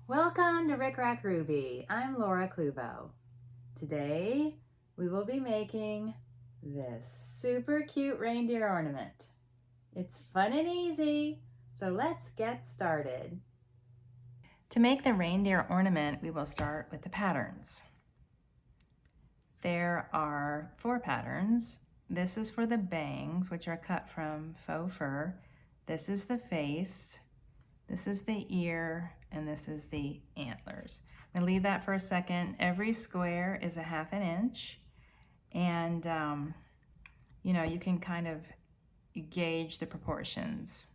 Welcome to RickRackRuby. I'm Laura Cluvo. Today we will be making this super cute reindeer ornament. It's fun and easy, so let's get started. To make the reindeer ornament, we will start with the patterns. There are 4 patterns. This is for the bangs, which are cut from faux fur. This is the face. This is the ear, and this is the antlers. I'm gonna leave that for a second. Every square is a 1/2 inch, and you know, you can kind of gauge the proportions.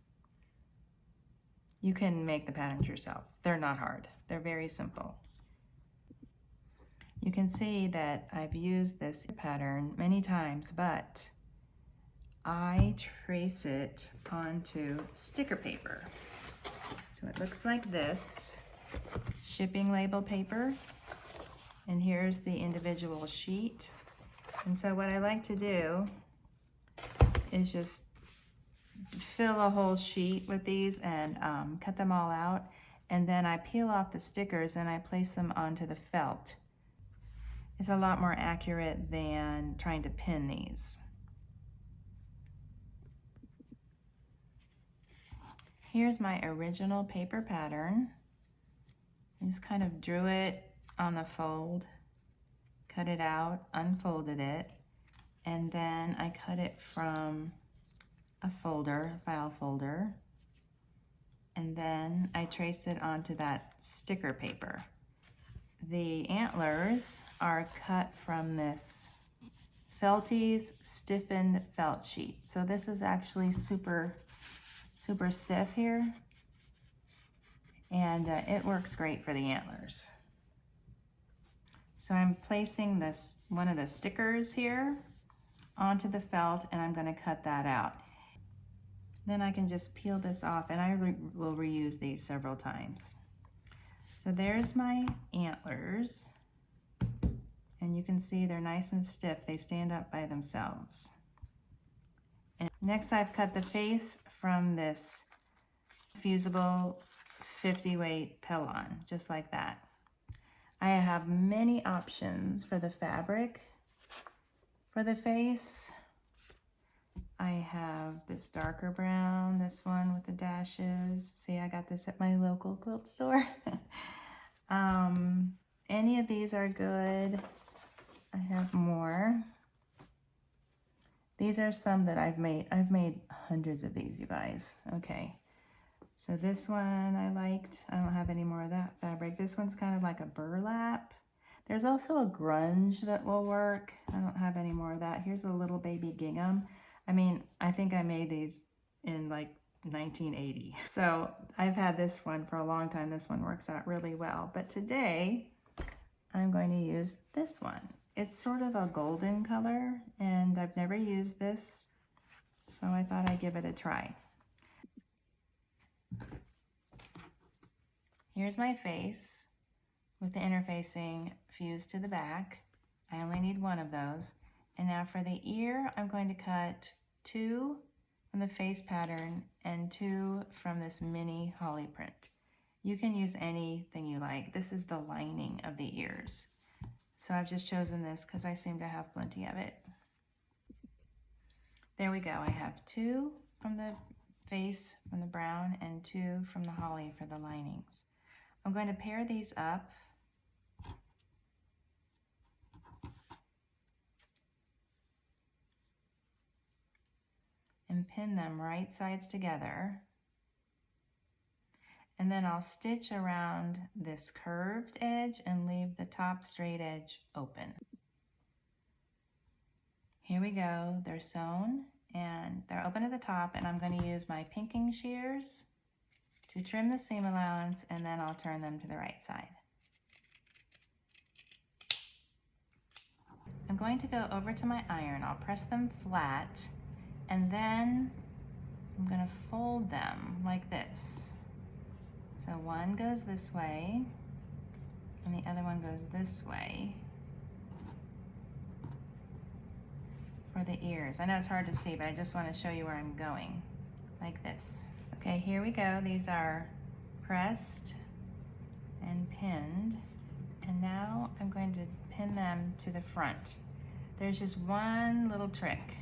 You can make the patterns yourself. They're not hard. They're very simple. You can see that I've used this pattern many times, but I trace it onto sticker paper. So it looks like this, shipping label paper, and here's the individual sheet. And so what I like to do is just fill a whole sheet with these and cut them all out, and then I peel off the stickers and I place them onto the felt. It's a lot more accurate than trying to pin these. Here's my original paper pattern. I just kind of drew it on the fold, cut it out, unfolded it, and then I cut it from a folder, a file folder, and then I traced it onto that sticker paper. The antlers are cut from this Felties Stiffened felt sheet. So this is actually super stiff here, and it works great for the antlers. So I'm placing this one of the stickers here onto the felt, and I'm going to cut that out. Then I can just peel this off, and I will reuse these several times. So there's my antlers, and you can see they're nice and stiff. They stand up by themselves. And next I've cut the face from this fusible 50 weight Pellon, just like that. I have many options for the fabric for the face. I have this darker brown, this one with the dashes. See, I got this at my local quilt store. Any of these are good. I have more. These are some that I've made. I've made hundreds of these, you guys. Okay, so this one I liked. I don't have any more of that fabric. This one's kind of like a burlap. There's also a grunge that will work. I don't have any more of that. Here's a little baby gingham. I mean, I think I made these in like 1980. So I've had this one for a long time. This one works out really well. But today I'm going to use this one. It's sort of a golden color, and I've never used this, so I thought I'd give it a try. Here's my face with the interfacing fused to the back. I only need one of those. And now for the ear, I'm going to cut 2 from the face pattern and 2 from this mini holly print. You can use anything you like. This is the lining of the ears. So I've just chosen this because I seem to have plenty of it. There we go. I have 2 from the face, from the brown, and 2 from the holly for the linings. I'm going to pair these up. And pin them right sides together. And then I'll stitch around this curved edge and leave the top straight edge open. Here we go, they're sewn and they're open at the top, and I'm going to use my pinking shears to trim the seam allowance, and then I'll turn them to the right side. I'm going to go over to my iron. I'll press them flat, and then I'm going to fold them like this. So one goes this way, and the other one goes this way for the ears. I know it's hard to see, but I just want to show you where I'm going, like this. Okay, here we go. These are pressed, pinned, and now I'm going to pin them to the front. There's just one little trick,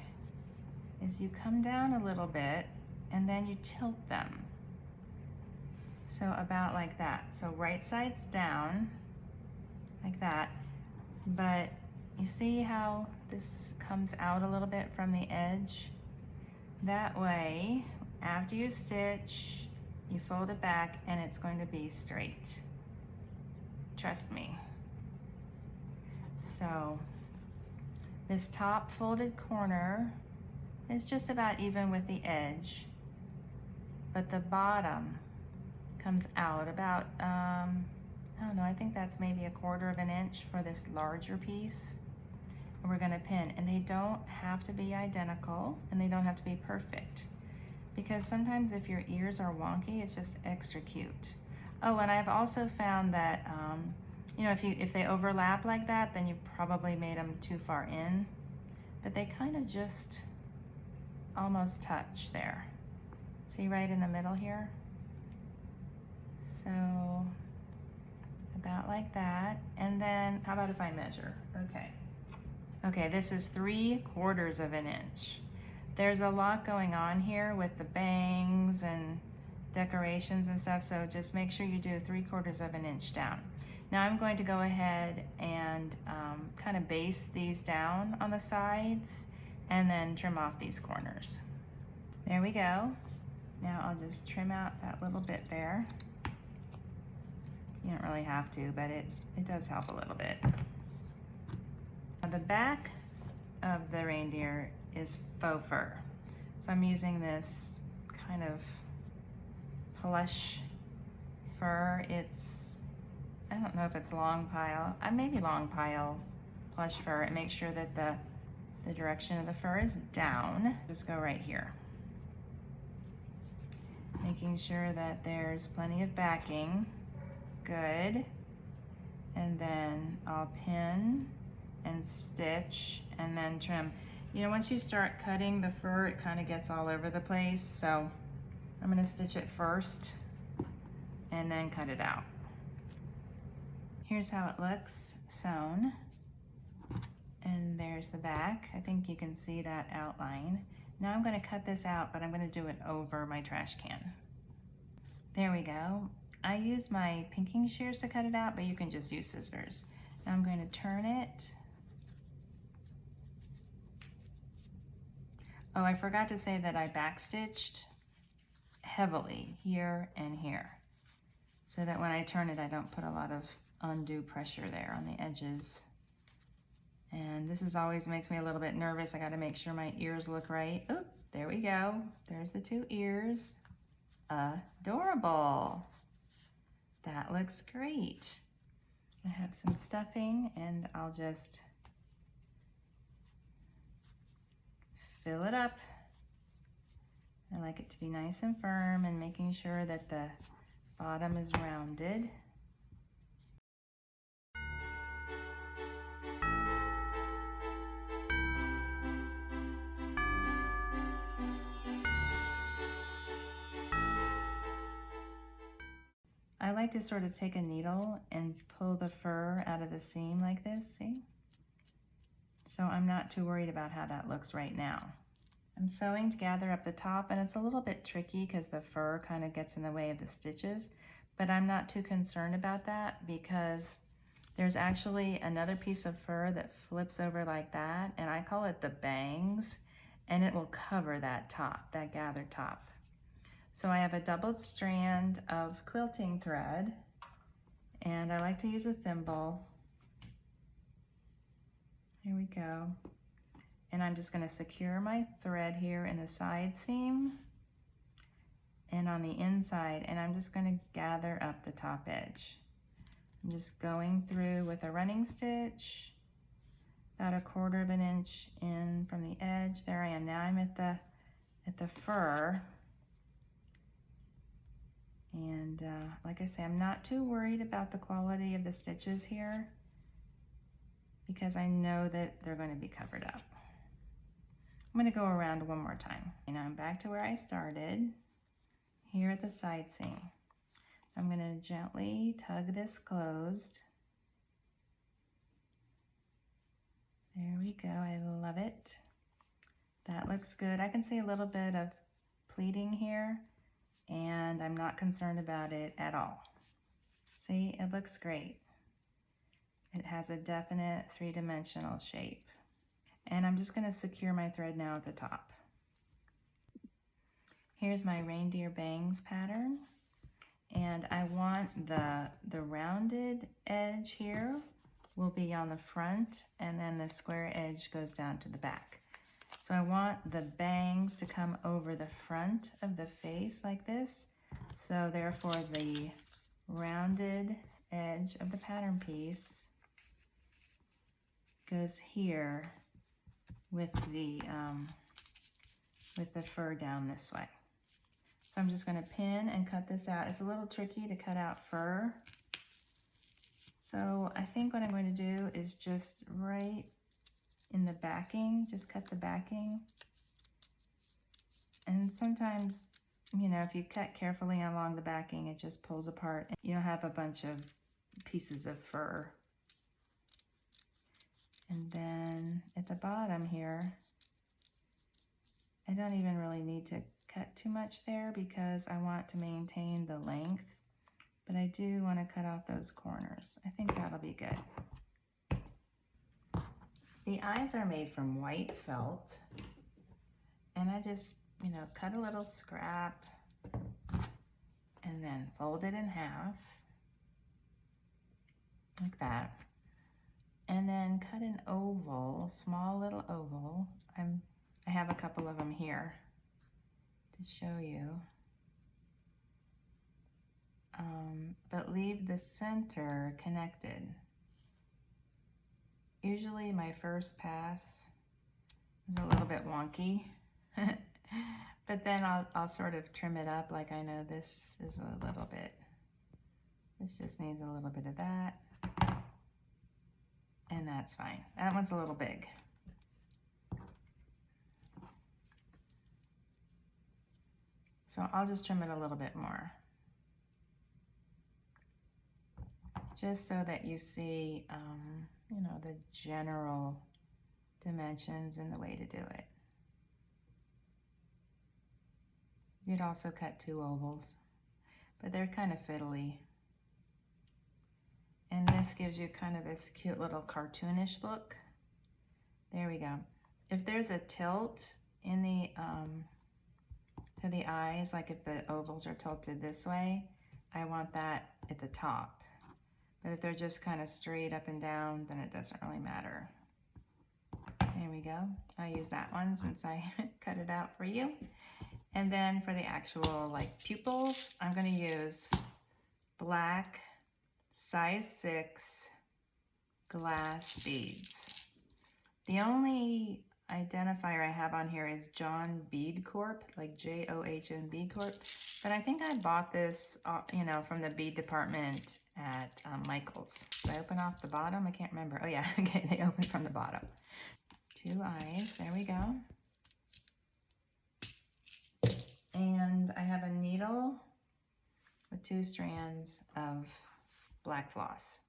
is you come down a little bit and then you tilt them. So about like that. So right side's down, like that, but you see how this comes out a little bit from the edge? That way, after you stitch, you fold it back and it's going to be straight. Trust me. So this top folded corner is just about even with the edge, but the bottom comes out about, I don't know, I think that's maybe 1/4 of an inch for this larger piece. And we're gonna pin, and they don't have to be identical and they don't have to be perfect, because sometimes if your ears are wonky, it's just extra cute. Oh, and I've also found that, you know, if they overlap like that, then you've probably made them too far in, but they kind of just almost touch there. See right in the middle here? So about like that. And then how about if I measure? Okay, this is 3/4 of an inch. There's a lot going on here with the bangs and decorations and stuff, so just make sure you do 3/4 of an inch down. Now I'm going to go ahead and kind of base these down on the sides and then trim off these corners. There we go. Now I'll just trim out that little bit there. You don't really have to, but it does help a little bit. Now the back of the reindeer is faux fur. So I'm using this kind of plush fur. It's, I don't know if it's long pile, maybe long pile plush fur, and make sure that the direction of the fur is down. Just go right here. Making sure that there's plenty of backing. Good. And then I'll pin and stitch and then trim. You know, once you start cutting the fur, it kind of gets all over the place, so I'm going to stitch it first and then cut it out. Here's how it looks sewn, and there's the back. I think you can see that outline. Now I'm going to cut this out, but I'm going to do it over my trash can. There we go. I use my pinking shears to cut it out, but you can just use scissors. Now I'm going to turn it. Oh, I forgot to say that I backstitched heavily here and here, so that when I turn it, I don't put a lot of undue pressure there on the edges. And this is always makes me a little bit nervous. I got to make sure my ears look right. Oh, there we go. There's the 2 ears. Adorable. That looks great. I have some stuffing, and I'll just fill it up. I like it to be nice and firm, and making sure that the bottom is rounded. I like to sort of take a needle and pull the fur out of the seam like this, see? So I'm not too worried about how that looks right now. I'm sewing to gather up the top, and it's a little bit tricky because the fur kind of gets in the way of the stitches, but I'm not too concerned about that because there's actually another piece of fur that flips over like that, and I call it the bangs, and it will cover that top, that gathered top. So I have a doubled strand of quilting thread, and I like to use a thimble. Here we go. And I'm just going to secure my thread here in the side seam and on the inside, and I'm just going to gather up the top edge. I'm just going through with a running stitch, about 1/4 of an inch in from the edge. There I am. Now I'm at the fur. And like I say, I'm not too worried about the quality of the stitches here because I know that they're going to be covered up. I'm going to go around one more time. And I'm back to where I started, here at the side seam. I'm going to gently tug this closed. There we go. I love it. That looks good. I can see a little bit of pleating here, and I'm not concerned about it at all. See, it looks great. It has a definite three-dimensional shape. And I'm just going to secure my thread now at the top. Here's my reindeer bangs pattern. And I want the rounded edge here will be on the front, and then the square edge goes down to the back. So I want the bangs to come over the front of the face like this. So therefore the rounded edge of the pattern piece goes here with the fur down this way. So I'm just going to pin and cut this out. It's a little tricky to cut out fur. So I think what I'm going to do is just right in the backing, just cut the backing. And sometimes, you know, if you cut carefully along the backing, it just pulls apart. You'll have a bunch of pieces of fur. And then at the bottom here, I don't even really need to cut too much there because I want to maintain the length, but I do want to cut off those corners. I think that'll be good. The eyes are made from white felt, and I just, you know, cut a little scrap and then fold it in half like that, and then cut an oval, small little oval. I have a couple of them here to show you, but leave the center connected. Usually my first pass is a little bit wonky, but then I'll sort of trim it up. Like, I know this is a little bit, this just needs a little bit of that, and that's fine. That one's a little big. So I'll just trim it a little bit more, just so that you see, you know, the general dimensions and the way to do it. You'd also cut two ovals, but they're kind of fiddly. And this gives you kind of this cute little cartoonish look. There we go. If there's a tilt in the, to the eyes, like if the ovals are tilted this way, I want that at the top. But if they're just kind of straight up and down, then it doesn't really matter. There we go. I use that one since I cut it out for you. And then for the actual like pupils, I'm going to use black size 6 glass beads. The only identifier I have on here is John Bead Corp, like John Bead Corp. But I think I bought this, you know, from the bead department at Michael's. Did I open off the bottom? I can't remember. Oh yeah, okay, they open from the bottom. 2 eyes, there we go. And I have a needle with 2 strands of black floss.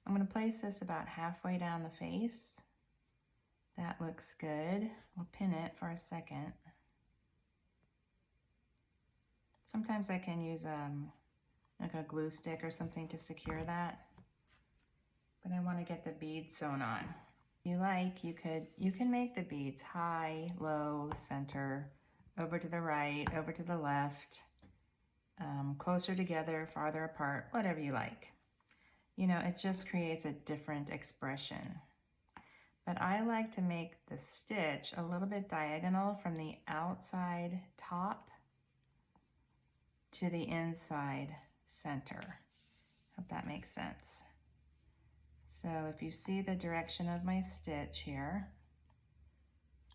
I'm going to place this about halfway down the face. That looks good. We'll pin it for a second. Sometimes I can use like a glue stick or something to secure that, but I want to get the beads sewn on. If you like, you can make the beads high, low, center, over to the right, over to the left, closer together, farther apart, whatever you like. You know, it just creates a different expression. But I like to make the stitch a little bit diagonal from the outside top to the inside center. Hope that makes sense. So if you see the direction of my stitch here,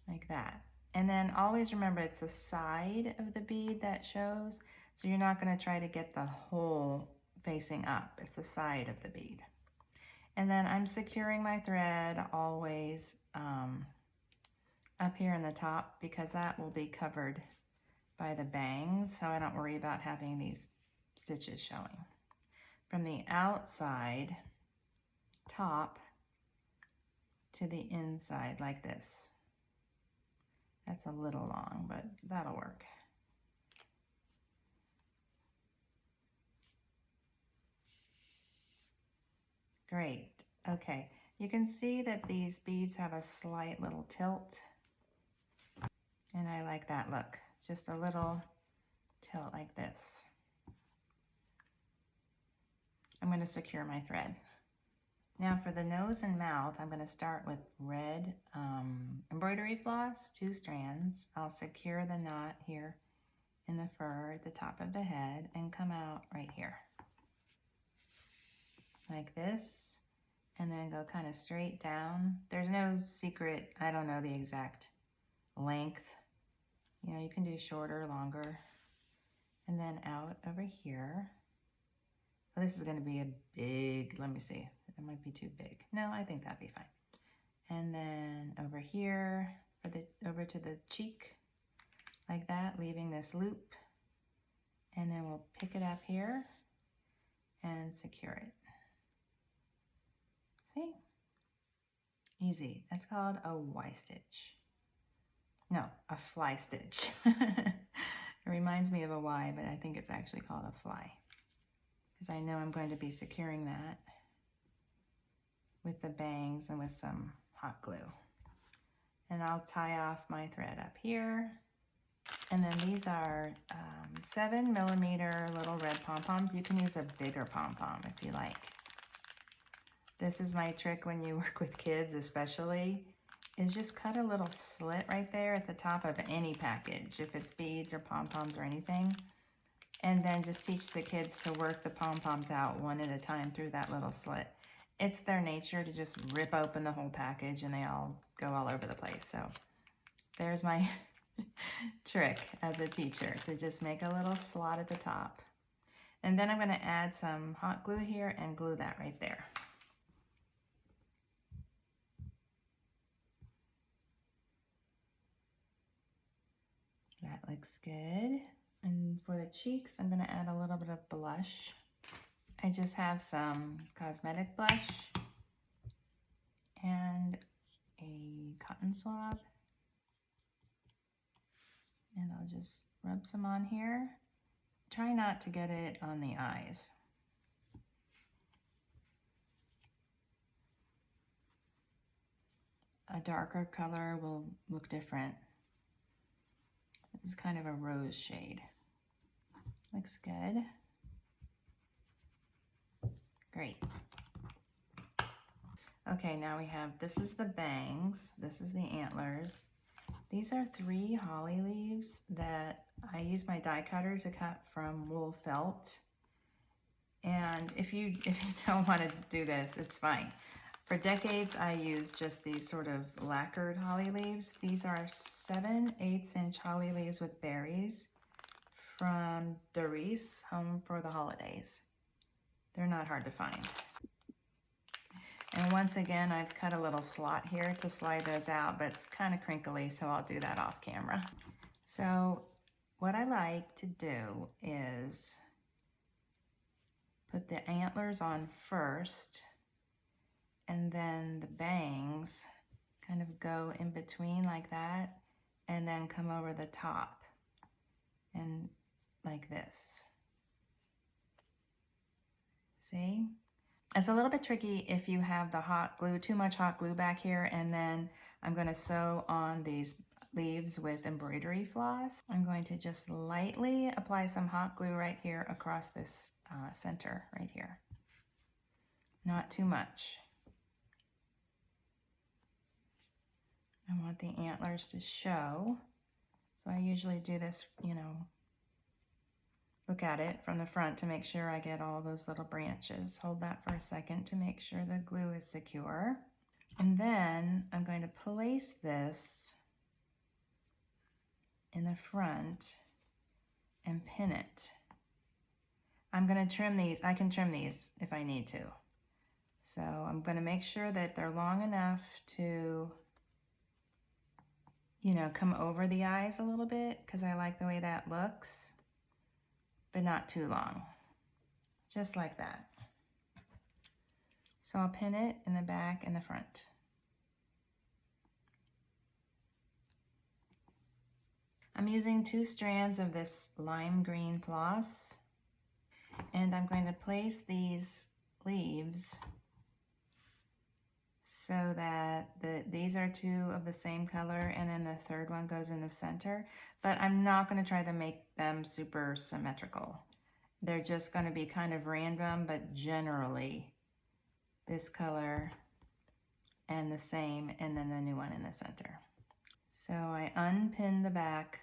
like that. And then always remember it's the side of the bead that shows, so you're not going to try to get the whole facing up. It's the side of the bead. And then I'm securing my thread always up here in the top, because that will be covered by the bangs, so I don't worry about having these stitches showing. From the outside top to the inside like this. That's a little long, but that'll work. Great. Okay, you can see that these beads have a slight little tilt, and I like that look. Just a little tilt like this. I'm going to secure my thread. Now for the nose and mouth, I'm going to start with red embroidery floss, 2 strands. I'll secure the knot here in the fur at the top of the head and come out right here. Like this, and then go kind of straight down. There's no secret, I don't know the exact length. You know, you can do shorter, longer, and then out over here. Well, this is going to be a big, let me see, it might be too big. No, I think that'd be fine. And then over here, for the over to the cheek, like that, leaving this loop. And then we'll pick it up here and secure it. See? Easy. That's called a Y stitch. No, a fly stitch. It reminds me of a Y, but I think it's actually called a fly, because I know I'm going to be securing that with the bangs and with some hot glue. And I'll tie off my thread up here. And then these are 7mm little red pom-poms. You can use a bigger pom-pom if you like. This is my trick when you work with kids especially, is just cut a little slit right there at the top of any package, if it's beads or pom-poms or anything. And then just teach the kids to work the pom-poms out one at a time through that little slit. It's their nature to just rip open the whole package and they all go all over the place. So there's my trick as a teacher, to just make a little slot at the top. And then I'm going to add some hot glue here and glue that right there. That looks good. And for the cheeks, I'm going to add a little bit of blush. I just have some cosmetic blush and a cotton swab. And I'll just rub some on here. Try not to get it on the eyes. A darker color will look different. This is kind of a rose shade. Looks good. Great. Okay, now we have, this is the bangs, this is the antlers. These are 3 holly leaves that I use my die cutter to cut from wool felt. And if you don't want to do this, it's fine. For decades, I used just these sort of lacquered holly leaves. These are 7/8" holly leaves with berries from Darice, Home for the Holidays. They're not hard to find. And once again, I've cut a little slot here to slide those out, but it's kind of crinkly, so I'll do that off camera. So what I like to do is put the antlers on first, and then the bangs kind of go in between like that, and then come over the top and like this. See? It's a little bit tricky if you have the hot glue, too much hot glue back here, and then I'm going to sew on these leaves with embroidery floss. I'm going to just lightly apply some hot glue right here across this center right here. Not too much. I want the antlers to show, so I usually do this, you know, look at it from the front to make sure I get all those little branches. Hold that for a second to make sure the glue is secure. And then I'm going to place this in the front and pin it. I'm going to trim these. I can trim these if I need to. So I'm going to make sure that they're long enough to, you know, come over the eyes a little bit, because I like the way that looks, but not too long. just like that. So I'll pin it in the back and the front. I'm using 2 strands of this lime green floss, and I'm going to place these leaves so that these are 2 of the same color, and then the third one goes in the center. But I'm not going to try to make them super symmetrical. They're just going to be kind of random, but generally this color and the same, and then the new one in the center. So I unpin the back.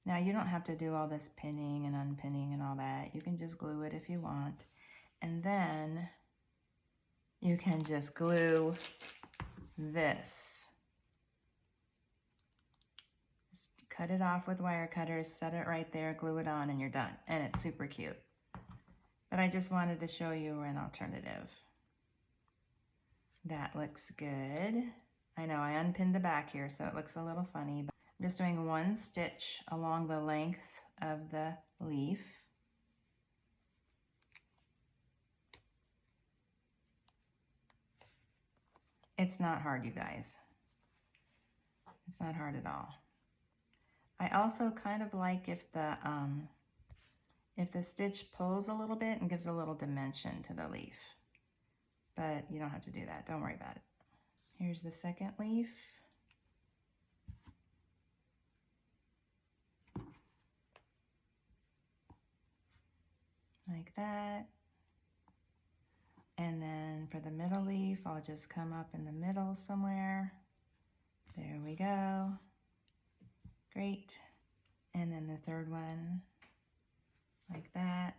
Now you don't have to do all this pinning and unpinning and all that. You can just glue it if you want. And then you can just glue this. Just cut it off with wire cutters, set it right there, glue it on, and you're done. And it's super cute. But I just wanted to show you an alternative. That looks good. I know I unpinned the back here, so it looks a little funny, but I'm just doing 1 stitch along the length of the leaf. It's not hard, you guys. It's not hard at all. I also kind of like if the stitch pulls a little bit and gives a little dimension to the leaf. But you don't have to do that. Don't worry about it. Here's the second leaf. Like that. And then for the middle leaf, I'll just come up in the middle somewhere. There we go. Great. And then the third one, like that.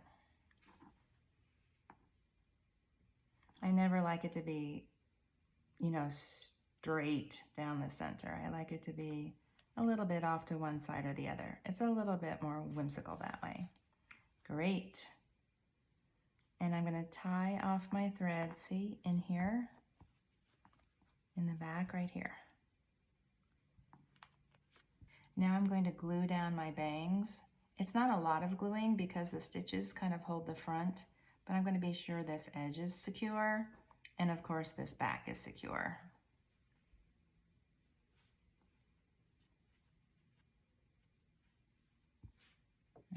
I never like it to be, you know, straight down the center. I like it to be a little bit off to one side or the other. It's a little bit more whimsical that way. Great. And I'm going to tie off my thread, see, in here, in the back right here. Now I'm going to glue down my bangs. It's not a lot of gluing because the stitches kind of hold the front, but I'm going to be sure this edge is secure, and of course this back is secure.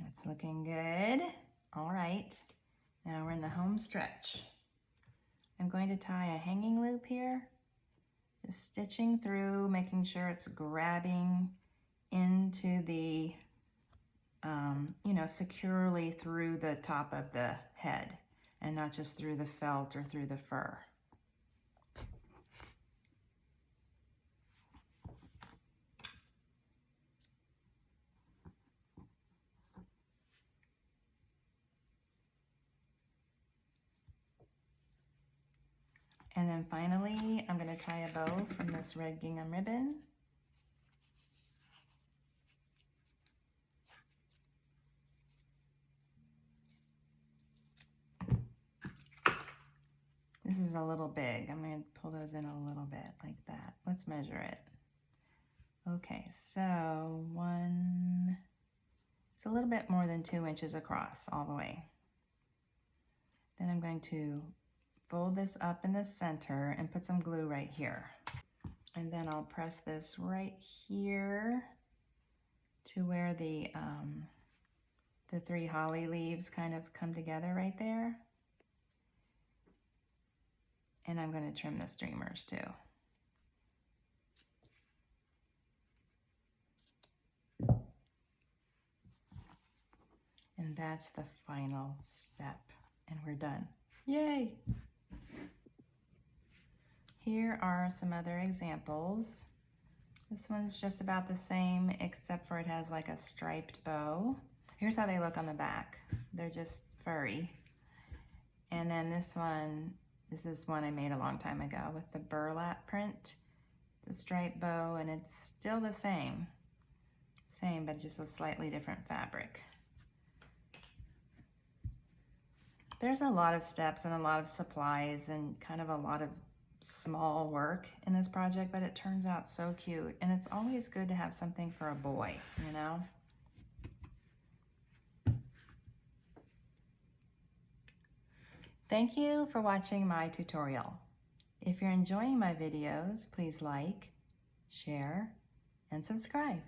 That's looking good. All right, now we're in the home stretch. I'm going to tie a hanging loop here, just stitching through, making sure it's grabbing into the, you know, securely through the top of the head and not just through the felt or through the fur. And then finally, I'm going to tie a bow from this red gingham ribbon. This is a little big. I'm going to pull those in a little bit like that. Let's measure it. Okay, so it's a little bit more than 2 inches across all the way. Then I'm going to fold this up in the center and put some glue right here. And then I'll press this right here to where the 3 holly leaves kind of come together right there. And I'm going to trim the streamers too. And that's the final step, and we're done. Yay! Here are some other examples. This one's just about the same, except for it has like a striped bow. Here's how they look on the back. They're just furry. And then this is one I made a long time ago with the burlap print, the striped bow, and it's still the same. Same, but just a slightly different fabric. There's a lot of steps and a lot of supplies and kind of a lot of small work in this project, but it turns out so cute. And it's always good to have something for a boy, you know? Thank you for watching my tutorial. If you're enjoying my videos, please like, share, and subscribe.